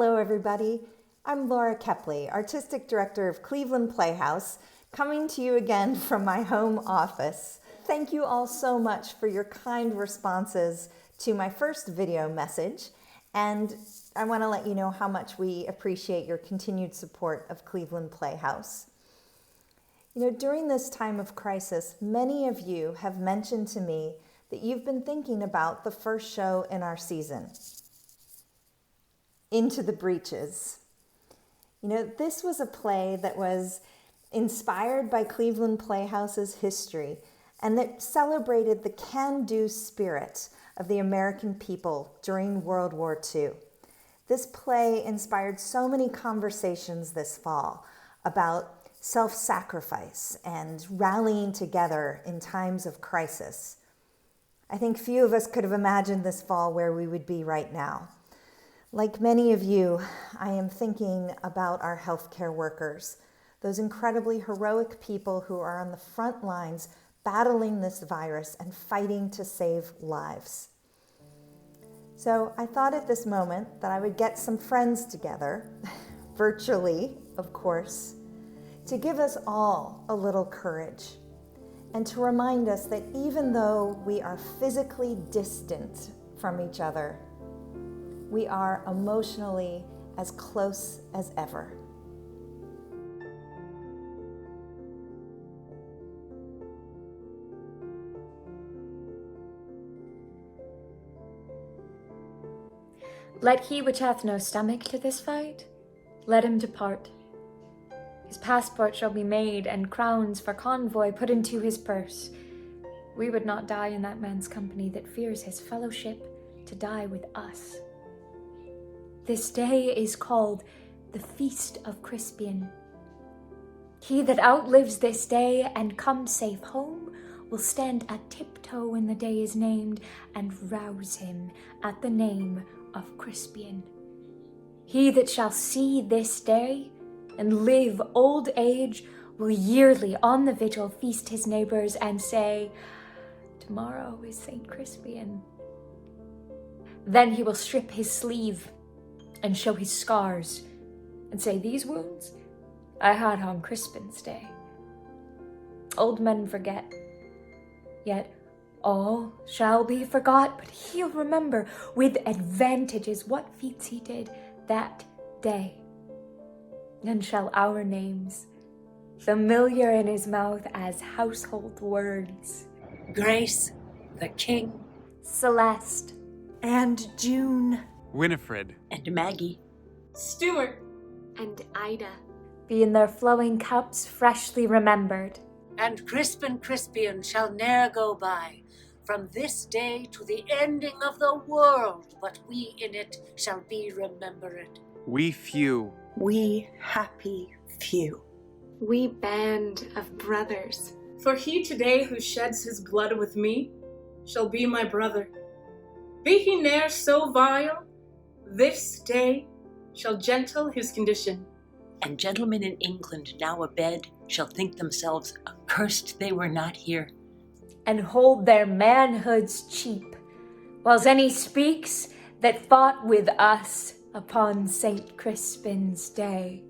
Hello, everybody. I'm Laura Kepley, Artistic Director of Cleveland Playhouse, coming to you again from my home office. Thank you all so much for your kind responses to my first video message, and I want to let you know how much we appreciate your continued support of Cleveland Playhouse. You know, during this time of crisis, many of you have mentioned to me that you've been thinking about the first show in our season, Into the Breeches. You know, this was a play that was inspired by Cleveland Playhouse's history and that celebrated the can-do spirit of the American people during World War II. This play inspired so many conversations this fall about self-sacrifice and rallying together in times of crisis. I think few of us could have imagined this fall where we would be right now. Like many of you, I am thinking about our healthcare workers, those incredibly heroic people who are on the front lines battling this virus and fighting to save lives. So I thought at this moment that I would get some friends together, virtually, of course, to give us all a little courage and to remind us that even though we are physically distant from each other, we are emotionally as close as ever. Let he which hath no stomach to this fight, let him depart. His passport shall be made, and crowns for convoy put into his purse. We would not die in that man's company that fears his fellowship to die with us. This day is called the Feast of Crispian. He that outlives this day and comes safe home will stand at tiptoe when the day is named and rouse him at the name of Crispian. He that shall see this day and live old age will yearly on the vigil feast his neighbors and say, "Tomorrow is Saint Crispian." Then he will strip his sleeve and show his scars, and say, "These wounds I had on Crispin's day." Old men forget, yet all shall be forgot, but he'll remember with advantages what feats he did that day. And shall our names, familiar in his mouth as household words, Grace, the King, Celeste, and June, Winifred, and Maggie, Stuart, and Ida, be in their flowing cups freshly remembered. and Crispin Crispian shall ne'er go by, from this day to the ending of the world, but we in it shall be remembered. we few, we happy few. We band of brothers. for he today who sheds his blood with me shall be my brother. Be he ne'er so vile, this day shall gentle his condition. And gentlemen in England now abed shall think themselves accursed they were not here. And hold their manhoods cheap, whiles any speaks that fought with us upon Saint Crispin's day.